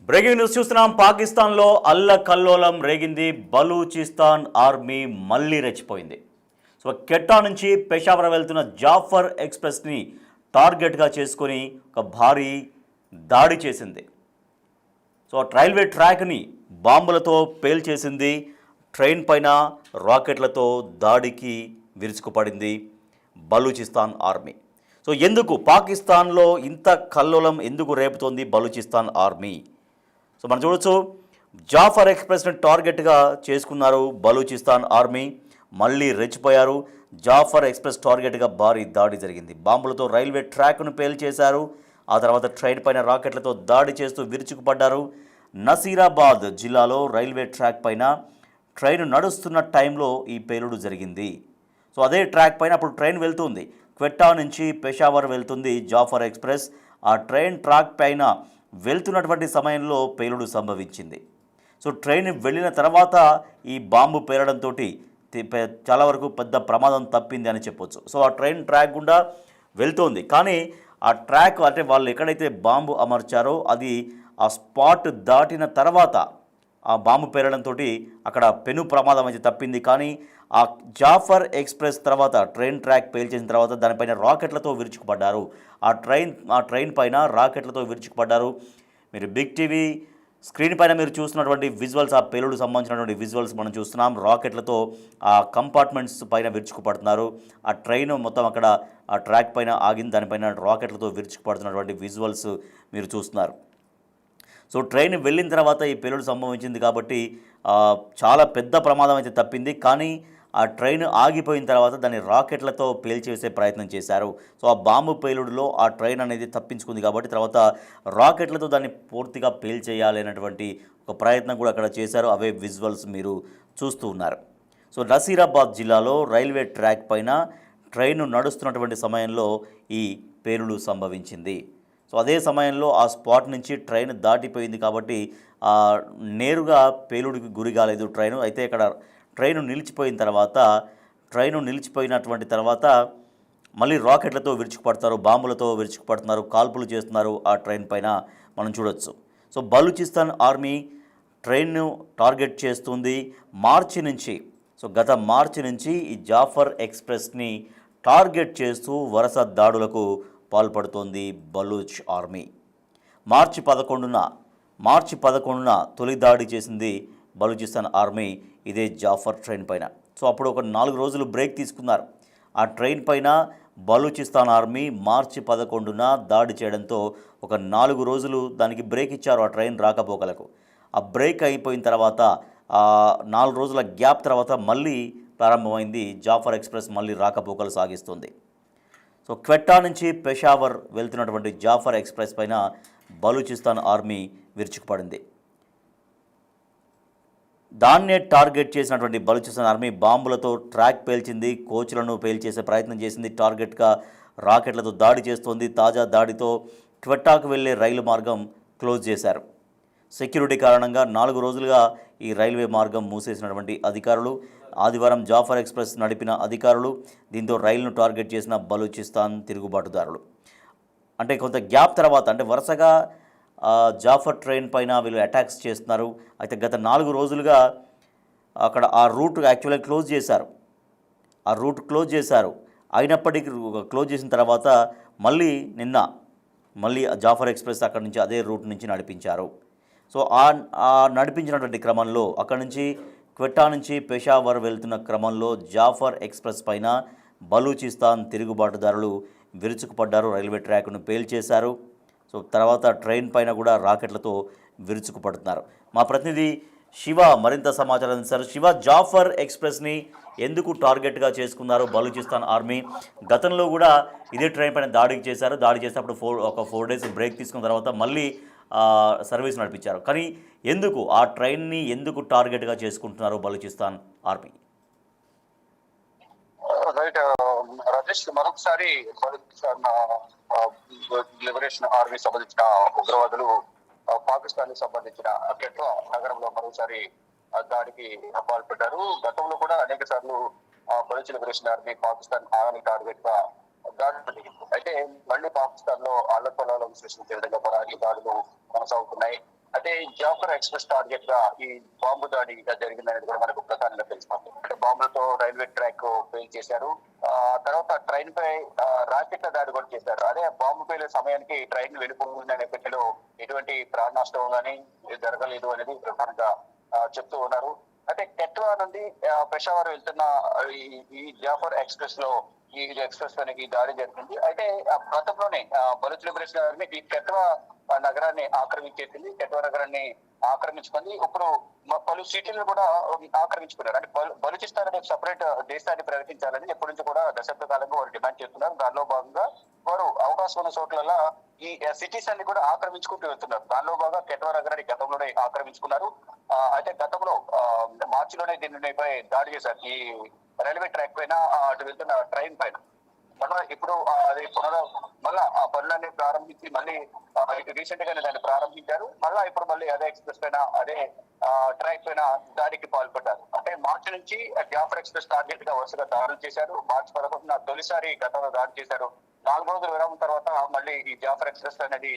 Breaking news చూస్తున్నాం. పాకిస్తాన్లో అల్లకల్లోలం రేగింది. బలూచిస్తాన్ ఆర్మీ మళ్ళీ రెచ్చిపోయింది. సో కెట్టా నుంచి పెషావర్ వెళ్తున్న జాఫర్ ఎక్స్ప్రెస్ని టార్గెట్గా చేసుకొని ఒక భారీ దాడి చేసింది. సో రైల్వే ట్రాక్ని బాంబులతో పేల్చేసింది. ట్రైన్ పైన రాకెట్లతో దాడికి విరుచుకుపడింది బలూచిస్తాన్ ఆర్మీ. సో ఎందుకు పాకిస్తాన్లో ఇంత కల్లోలం ఎందుకు రేపుతోంది బలూచిస్తాన్ ఆర్మీ? సో మనం చూడొచ్చు, జాఫర్ ఎక్స్ప్రెస్ని టార్గెట్గా చేసుకున్నారు బలూచిస్తాన్ ఆర్మీ. మళ్ళీ రెచ్చిపోయారు. జాఫర్ ఎక్స్ప్రెస్ టార్గెట్గా భారీ దాడి జరిగింది. బాంబులతో రైల్వే ట్రాక్ను పేల్చేశారు. ఆ తర్వాత ట్రైన్ పైన రాకెట్లతో దాడి చేస్తూ విరుచుకుపడ్డారు. నసీరాబాద్ జిల్లాలో రైల్వే ట్రాక్ పైన ట్రైన్ నడుస్తున్న టైంలో ఈ పేలుడు జరిగింది. సో అదే ట్రాక్ పైన అప్పుడు ట్రైన్ వెళ్తుంది. క్వెట్టా నుంచి పెషావర్ వెళ్తుంది జాఫర్ ఎక్స్ప్రెస్. ఆ ట్రైన్ ట్రాక్ పైన వెళ్తున్నటువంటి సమయంలో పేలుడు సంభవించింది. సో ట్రైన్ వెళ్ళిన తర్వాత ఈ బాంబు పేలడంతో చాలా వరకు పెద్ద ప్రమాదం తప్పింది అని చెప్పొచ్చు. సో ఆ ట్రైన్ ట్రాక్ గుండా వెళ్తోంది, కానీ ఆ ట్రాక్ అంటే వాళ్ళు ఎక్కడైతే బాంబు అమర్చారో అది ఆ స్పాట్ దాటిన తర్వాత ఆ బాంబు పేలడంతో అక్కడ పెను ప్రమాదం అయితే తప్పింది. కానీ ఆ జాఫర్ ఎక్స్ప్రెస్ తర్వాత ట్రైన్ ట్రాక్ పేల్చేసిన తర్వాత దానిపైన రాకెట్లతో విరుచుకుపడ్డారు. ఆ ట్రైన్ పైన రాకెట్లతో విరుచుకుపడ్డారు. మీరు బిగ్ టీవీ స్క్రీన్ పైన మీరు చూస్తున్నటువంటి విజువల్స్, ఆ పేలుడు సంబంధించినటువంటి విజువల్స్ మనం చూస్తున్నాం. రాకెట్లతో ఆ కంపార్ట్మెంట్స్ పైన విరుచుకుపడుతున్నారు. ఆ ట్రైన్ మొత్తం అక్కడ ఆ ట్రాక్ పైన ఆగింది, దానిపైన రాకెట్లతో విరుచుకుపడుతున్నటువంటి విజువల్స్ మీరు చూస్తున్నారు. సో ట్రైన్ వెళ్ళిన తర్వాత ఈ పేలుడు సంభవించింది కాబట్టి చాలా పెద్ద ప్రమాదం అయితే తప్పింది. కానీ ఆ ట్రైన్ ఆగిపోయిన తర్వాత దాన్ని రాకెట్లతో పేల్చేసే ప్రయత్నం చేశారు. సో ఆ బాంబు పేలుడులో ఆ ట్రైన్ అనేది తప్పించుకుంది కాబట్టి తర్వాత రాకెట్లతో దాన్ని పూర్తిగా పేల్చేయాలి అనేటువంటి ఒక ప్రయత్నం కూడా అక్కడ చేశారు. అవే విజువల్స్ మీరు చూస్తూ ఉన్నారు. సో నసీరాబాద్ జిల్లాలో రైల్వే ట్రాక్ పైన ట్రైన్ నడుస్తున్నటువంటి సమయంలో ఈ పేలుడు సంభవించింది. సో అదే సమయంలో ఆ స్పాట్ నుంచి ట్రైన్ దాటిపోయింది కాబట్టి నేరుగా పేలుడికి గురి కాలేదు ట్రైను. అయితే ఇక్కడ ట్రైను నిలిచిపోయినటువంటి తర్వాత మళ్ళీ రాకెట్లతో విరుచుకుపడతారు, బాంబులతో విరుచుకుపడుతున్నారు, కాల్పులు చేస్తున్నారు ఆ ట్రైన్ పైన మనం చూడొచ్చు. సో బలూచిస్తాన్ ఆర్మీ ట్రైన్ను టార్గెట్ చేస్తుంది గత మార్చి నుంచి ఈ జాఫర్ ఎక్స్ప్రెస్ని టార్గెట్ చేస్తూ వరుస దాడులకు పాల్పడుతోంది బలూచ్ ఆర్మీ. మార్చి 11న తొలి దాడి చేసింది బలూచిస్తాన్ ఆర్మీ ఇదే జాఫర్ ట్రైన్ పైన. సో అప్పుడు ఒక 4 రోజులు బ్రేక్ తీసుకున్నారు. ఆ ట్రైన్ పైన బలూచిస్తాన్ ఆర్మీ మార్చి 11న దాడి చేయడంతో ఒక 4 రోజులు దానికి బ్రేక్ ఇచ్చారు ఆ ట్రైన్ రాకపోకలకు. ఆ బ్రేక్ అయిపోయిన తర్వాత 4 రోజుల గ్యాప్ తర్వాత మళ్ళీ ప్రారంభమైంది జాఫర్ ఎక్స్ప్రెస్, మళ్ళీ రాకపోకలు సాగిస్తుంది. సో క్వెట్టా నుంచి పెషావర్ వెళ్తున్నటువంటి జాఫర్ ఎక్స్ప్రెస్ పైన బలూచిస్తాన్ ఆర్మీ విరుచుకుపడింది. దాన్నే టార్గెట్ చేసినటువంటి బలూచిస్తాన్ ఆర్మీ బాంబులతో ట్రాక్ పేల్చింది, కోచ్లను పేల్చేసే ప్రయత్నం చేసింది, టార్గెట్గా రాకెట్లతో దాడి చేస్తోంది. తాజా దాడితో క్వెట్టాకు వెళ్లే రైలు మార్గం క్లోజ్ చేశారు. సెక్యూరిటీ కారణంగా 4 రోజులుగా ఈ రైల్వే మార్గం మూసేసినటువంటి అధికారులు, ఆదివారం జాఫర్ ఎక్స్ప్రెస్ నడిపిన అధికారులు, దీంతో రైలును టార్గెట్ చేసిన బలూచిస్తాన్ తిరుగుబాటుదారులు. అంటే కొంత గ్యాప్ తర్వాత, అంటే వరుసగా జాఫర్ ట్రైన్ పైన వీళ్ళు అటాక్స్ చేస్తున్నారు. అయితే గత 4 రోజులుగా అక్కడ ఆ రూట్ యాక్చువల్గా క్లోజ్ చేశారు. అయినప్పటికీ క్లోజ్ చేసిన తర్వాత నిన్న జాఫర్ ఎక్స్ప్రెస్ అక్కడి నుంచి అదే రూట్ నుంచి నడిపించారు. సో ఆ నడిపించినటువంటి క్రమంలో అక్కడి నుంచి క్వెట్టా నుంచి పెషావర్ వెళ్తున్న క్రమంలో జాఫర్ ఎక్స్ప్రెస్ పైన బలూచిస్తాన్ తిరుగుబాటుదారులు విరుచుకుపడ్డారు, రైల్వే ట్రాక్ను పేల్చేశారు. సో తర్వాత ట్రైన్ పైన కూడా రాకెట్లతో విరుచుకుపడుతున్నారు. మా ప్రతినిధి శివ మరింత సమాచారం అందిస్తారు. శివ, జాఫర్ ఎక్స్ప్రెస్ని ఎందుకు టార్గెట్గా చేసుకున్నారు బలూచిస్తాన్ ఆర్మీ? గతంలో కూడా ఇదే ట్రైన్ పైన దాడి చేసినప్పుడు 4 డేస్ బ్రేక్ తీసుకున్న తర్వాత మళ్ళీ సర్వీస్ నడిపించారు. కానీ ఎందుకు ఆ ట్రైన్ని టార్గెట్గా చేసుకుంటున్నారు బలూచిస్తాన్ ఆర్మీ? రైట్ రాజేష్, మరొకసారి బలూచిస్తాన్ లిబరేషన్ ఆర్మీ సంబంధించిన ఉగ్రవాదులు పాకిస్తాన్ కి సంబంధించిన క్వెట్టా నగరంలో మరోసారి దాడికి పాల్పడ్డారు. గతంలో కూడా అనేక సార్లు Baloch liberation army Pakistan army target గా దాడులు జరిగింది. అయితే మళ్ళీ పాకిస్తాన్ లో అల్లకొల్లాలో సృష్టించే విధంగా కూడా ఈ దాడులు కొనసాగుతున్నాయి. అయితే జాఫర్ ఎక్స్ప్రెస్ టార్గెట్ గా ఈ బాంబు దాడి జరిగిందనేది కూడా మనకు ప్రధానంగా తెలిసిపోతుంది. అంటే బాంబులతో రైల్వే ట్రాక్ ఫెయిల్ చేశారు. తర్వాత ట్రైన్ పై రాకెట్ల దాడి కూడా చేశారు. అదే బాంబు పేలే సమయానికి ట్రైన్ వెళ్ళిపోతున్న నేపథ్యంలో ఎటువంటి ప్రాణ నష్టం కానీ జరగలేదు అనేది ప్రధానంగా చెప్తూ ఉన్నారు. అయితే కెట్వా నుండి పెషావర్ వెళ్తున్న ఈ జాఫర్ ఎక్స్ప్రెస్ లో ఈ ఎక్స్ప్రెస్ పైన దాడి జరిగింది. అయితే గతంలోనే బలూచ్ లిబరేషన్ ఆర్మీ ఈ కెట్వా నగరాన్ని ఆక్రమించేసింది. కెట్వా నగరాన్ని ఆక్రమించుకుంది. ఇప్పుడు పలు సిటీలను కూడా ఆక్రమించుకున్నారు. అంటే బలూచిస్తాన్ అనే సపరేట్ దేశాన్ని ప్రకటించాలని ఎప్పటి నుంచి కూడా దశాబ్ద కాలంగా వారు డిమాండ్ చేస్తున్నారు. దానిలో భాగంగా వారు అవకాశం ఉన్న చోట్ల ఈ సిటీస్ అన్ని కూడా ఆక్రమించుకుంటూ వెళ్తున్నారు. దానిలో భాగంగా కెట్వా నగరాన్ని గతంలోనే ఆక్రమించుకున్నారు. అయితే గతంలో మార్చిలోనే దీనిపై దాడి చేశారు. ఈ రైల్వే ట్రాక్ పైన అటు వెళ్తున్న ట్రైన్ పైన మళ్ళా ఇప్పుడు అది మళ్ళా ఆ పనులన్నీ ప్రారంభించి మళ్ళీ రీసెంట్ గానే దాన్ని ప్రారంభించారు. మళ్ళా ఇప్పుడు మళ్ళీ అదే ఎక్స్ప్రెస్ పైన అదే ట్రాక్ పైన దాడికి పాల్పడ్డారు. అంటే మార్చి నుంచి జాఫర్ ఎక్స్ప్రెస్ టార్గెట్ గా వరుసగా దాడులు చేశారు. మార్చి 11న తొలిసారి గతంలో దాడి చేశారు. 4 రోజుల విరామం తర్వాత మళ్ళీ ఈ జాఫర్ ఎక్స్ప్రెస్ అనేది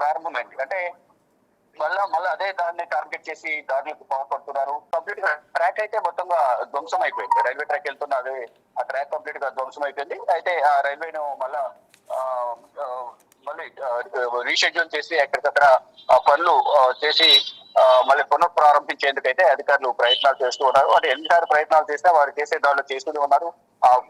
ప్రారంభమైంది. అంటే మళ్ళీ అదే దాన్ని టార్గెట్ చేసి దాడులకు పాల్పడుతున్నారు. కంప్లీట్ గా ట్రాక్ అయితే మొత్తంగా ధ్వంసం అయిపోయింది. రైల్వే ట్రాక్ వెళ్తున్న అదే ఆ ట్రాక్ కంప్లీట్ గా ధ్వంసం అయిపోయింది. అయితే ఆ రైల్వేను మళ్ళీ రీషెడ్యూల్ చేసి ఎక్కడికక్కడ పనులు చేసి మళ్ళీ పునఃప్రారంభించేందుకైతే అధికారులు ప్రయత్నాలు చేస్తూ ఉన్నారు. అంటే ఎన్నిసార్లు ప్రయత్నాలు చేసినా వారు చేసే దాడులు చేస్తూనే ఉన్నారు.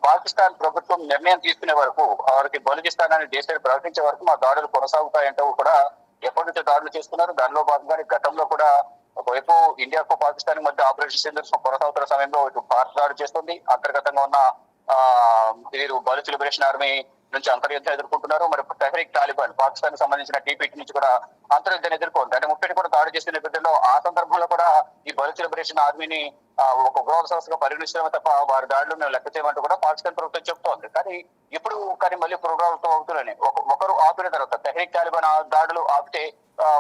పాకిస్తాన్ ప్రభుత్వం నిర్ణయం తీసుకునే వరకు వారికి బలూచిస్తాన్ అనే దేశాన్ని ప్రకటించే వరకు మా దాడులు కొనసాగుతాయంటూ కూడా ఎప్పటి నుంచో దాడులు చేస్తున్నారు. దానిలో భాగంగానే గతంలో కూడా ఒకవైపు ఇండియాకు పాకిస్తాన్ మధ్య ఆపరేషన్ సింధూర్ కొనసాగుతున్న సమయంలో భారత్ దాడి చేస్తుంది. అంతర్గతంగా ఉన్న వీరు బలూచ్ లిబరేషన్ ఆర్మీ నుంచి అంతర్యుద్ధం ఎదుర్కొంటున్నారు. మరి తెహ్రీక్ తాలిబాన్ పాకిస్తాన్ సంబంధించిన టీపీటీ నుంచి కూడా అంతర్యుద్ధం ఎదుర్కొంది. అంటే ముప్పటి కూడా దాడి చేసిన నేపథ్యంలో ఆ సందర్భంలో కూడా ఈ బలూచ్ లిబరేషన్ ఆర్మీని ఒక ఉగ్రవాద సంస్థగా పరిగణించడమే తప్ప వారి దాడులు మేము లెక్క చేయమంటూ కూడా పాకిస్తాన్ ప్రభుత్వం చెప్తోంది. కానీ మళ్ళీ పునరావృతం అవుతున్నాయి. ఒకరు ఆపిన తర్వాత తెహ్రీక్ తాలిబాన్ దాడులు ఆపితే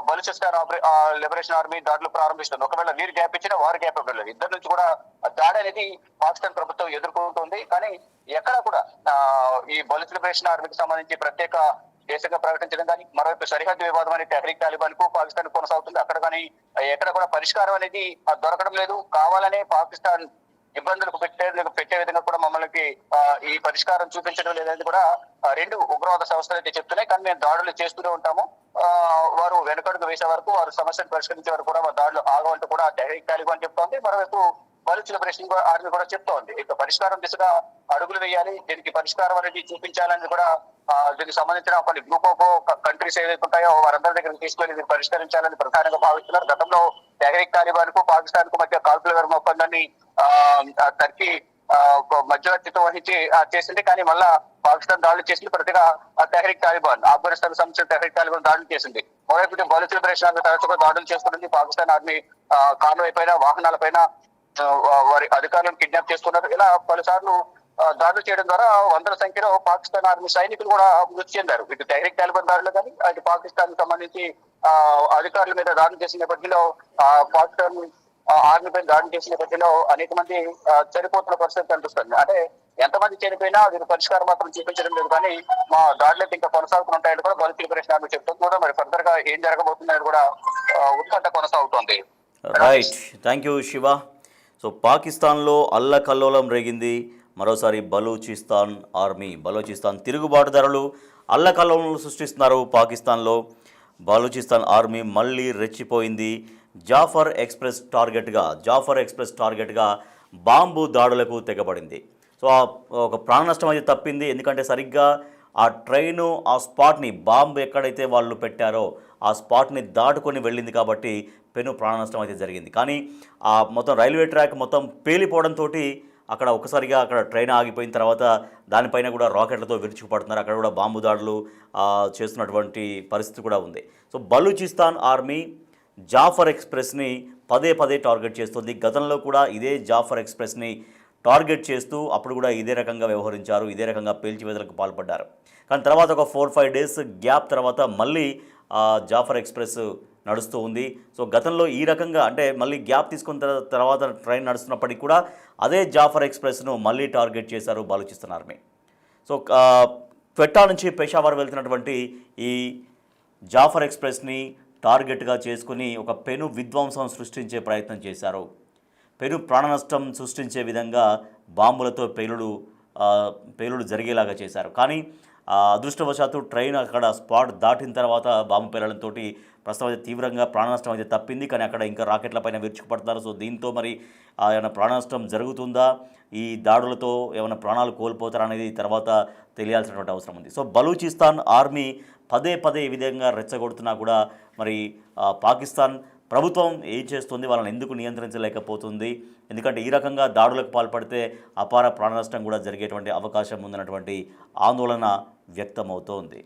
బలూచిస్తాన్ లిబరేషన్ ఆర్మీ దాడులు ప్రారంభిస్తుంది. ఒకవేళ వీరు గ్యాప్ ఇచ్చినా వారు గ్యాప్ ఇవ్వలేదు. ఇద్దరు నుంచి కూడా దాడి అనేది పాకిస్తాన్ ప్రభుత్వం ఎదుర్కొంటుంది. కానీ ఎక్కడ కూడా ఈ బలూచ్ లిబరేషన్ ఆర్మీకి సంబంధించి ప్రత్యేక దేశంగా ప్రకటించడం కానీ మరోవైపు సరిహద్దు వివాదం అనేది తెహ్రీక్ తాలిబాన్ కు పాకిస్తాన్ కొనసాగుతుంది. అక్కడ కానీ ఎక్కడ కూడా పరిష్కారం అనేది దొరకడం లేదు. కావాలనే పాకిస్తాన్ ఇబ్బందులకు పెట్టే విధంగా కూడా మమ్మల్ని ఈ పరిష్కారం చూపించడం లేదనేది కూడా రెండు ఉగ్రవాద సంస్థలు అయితే చెప్తున్నాయి. కానీ మేము దాడులు చేస్తూనే ఉంటాము. వారు వెనుకడుగు వేసే వరకు వారు సమస్యను పరిష్కరించే వరకు కూడా దాడులు ఆగవంటూ కూడా తెహ్రీక్ తాలిబాన్ చెప్తోంది. మరోవైపు బలూచ్ లిబరేషన్ ఆర్మీ కూడా చెప్తోంది. ఇక పరిష్కారం దిశగా అడుగులు వేయాలి, దీనికి పరిష్కారం అనేది చూపించాలని కూడా దీనికి సంబంధించిన కొన్ని గ్రూప్ ఆఫ్ కంట్రీస్ ఏదైతే ఉంటాయో వారందరి దగ్గరికి తీసుకెళ్లి దీన్ని పరిష్కరించాలని ప్రధానంగా భావిస్తున్నారు. గతంలో తెహ్రీక్ తాలిబాన్ కు పాకిస్తాన్ కు మధ్య కాల్పుల విరమణ ఒప్పందాన్ని టర్కీ మధ్యవర్తిత్వం వహించి చేసింది. కానీ మళ్ళా పాకిస్తాన్ దాడులు చేసింది. ప్రతిగా తెహ్రీక్ తాలిబాన్ ఆఫ్ఘనిస్తాన్ సంబంధించిన తెహ్రీక్ తాలిబాన్ దాడులు చేసింది. మరోవైపు బలూచ్ లిబరేషన్ ఆర్మీ తరచుగా దాడులు చేస్తున్నది. పాకిస్తాన్ ఆర్మీ కాన్వాయ్ పైన వాహనాల పైన వారి అధికారులను కిడ్నాప్ చేస్తున్నారు. ఇలా పలుసార్లు దాడులు చేయడం ద్వారా వందల సంఖ్యలో పాకిస్తాన్ ఆర్మీ సైనికులు కూడా మృతి చెందారు. ఇటు తెహ్రీక్ తాలిబాన్ దాడులు కానీ అటు పాకిస్తాన్ కు సంబంధించి అధికారుల మీద దాడులు చేసిన నేపథ్యంలో పాకిస్తాన్ ఆర్మీ పైన దాడులు చేసిన నేపథ్యంలో అనేక మంది చనిపోతున్న పరిస్థితి కనిపిస్తుంది. అంటే ఎంతమంది చనిపోయినా దీని పరిష్కారం మాత్రం చూపించడం లేదు. కానీ మా దాడులు ఇంకా కొనసాగుతుంటాయని కూడా బలూచ్ లిబరేషన్ ఆర్మీ చెప్తుంది. కూడా మరి ఫర్దర్ గా ఏం జరగబోతుందని కూడా ఉత్కంఠ కొనసాగుతోంది. Right, thank you Shiva. So పాకిస్తాన్లో అల్లకల్లోలం రేగింది. మరోసారి బలూచిస్తాన్ తిరుగుబాటుదారులు అల్లకల్లోలం సృష్టిస్తున్నారు. పాకిస్తాన్లో బలూచిస్తాన్ ఆర్మీ మళ్ళీ రెచ్చిపోయింది. జాఫర్ ఎక్స్ప్రెస్ టార్గెట్గా బాంబు దాడులకు తెగబడింది. సో ఒక ప్రాణ నష్టం అయితే తప్పింది. ఎందుకంటే సరిగ్గా ఆ ట్రైను ఆ స్పాట్ని బాంబు ఎక్కడైతే వాళ్ళు పెట్టారో ఆ స్పాట్ని దాటుకొని వెళ్ళింది కాబట్టి పెను ప్రాణ నష్టం అయితే జరిగింది. కానీ ఆ మొత్తం రైల్వే ట్రాక్ మొత్తం పేలిపోవడంతో అక్కడ ఒకసారిగా అక్కడ ట్రైన్ ఆగిపోయిన తర్వాత దానిపైన కూడా రాకెట్లతో విరుచుకుపడుతున్నారు. అక్కడ కూడా బాంబు దాడులు చేస్తున్నటువంటి పరిస్థితి కూడా ఉంది. సో బలూచిస్తాన్ ఆర్మీ జాఫర్ ఎక్స్ప్రెస్ని పదే టార్గెట్ చేస్తుంది. గతంలో కూడా ఇదే జాఫర్ ఎక్స్ప్రెస్ని టార్గెట్ చేస్తూ అప్పుడు కూడా ఇదే రకంగా వ్యవహరించారు, ఇదే రకంగా పేల్చివేతలకు పాల్పడ్డారు. కానీ తర్వాత ఒక 4-5 డేస్ గ్యాప్ తర్వాత మళ్ళీ జాఫర్ ఎక్స్ప్రెస్ నడుస్తూ ఉంది. సో గతంలో ఈ రకంగా అంటే మళ్ళీ గ్యాప్ తీసుకున్న తర్వాత ట్రైన్ నడుస్తున్నప్పటికీ కూడా అదే జాఫర్ ఎక్స్ప్రెస్ను మళ్ళీ టార్గెట్ చేశారు బలూచిస్తాన్ ఆర్మీ. సో క్వెట్టా నుంచి పెషావర్ వెళ్తున్నటువంటి ఈ జాఫర్ ఎక్స్ప్రెస్ని టార్గెట్గా చేసుకుని ఒక పెను విధ్వంసం సృష్టించే ప్రయత్నం చేశారు. పెను ప్రాణనష్టం సృష్టించే విధంగా బాంబులతో పేలుడు జరిగేలాగా చేశారు. కానీ అదృష్టవశాత్తు ట్రైన్ అక్కడ స్పాట్ దాటిన తర్వాత బాంబు పేలడంతో ప్రస్తుతం అయితే తీవ్రంగా ప్రాణనష్టం అయితే తప్పింది. కానీ అక్కడ ఇంకా రాకెట్ల పైన విరుచుకుపడుతున్నారు. సో దీంతో మరి ఏమైనా ప్రాణనష్టం జరుగుతుందా, ఈ దాడులతో ఏమైనా ప్రాణాలు కోల్పోతారా అనేది తర్వాత తెలియాల్సినటువంటి అవసరం ఉంది. సో బలూచిస్తాన్ ఆర్మీ పదే పదే ఈ విధంగా రెచ్చగొడుతున్నా కూడా మరి పాకిస్తాన్ ప్రభుత్వం ఏం చేస్తుంది, వాళ్ళని ఎందుకు నియంత్రించలేకపోతుంది? ఎందుకంటే ఈ రకంగా దాడులకు పాల్పడితే అపార ప్రాణ నష్టం కూడా జరిగేటువంటి అవకాశం ఉందన్నటువంటి ఆందోళన వ్యక్తమవుతోంది.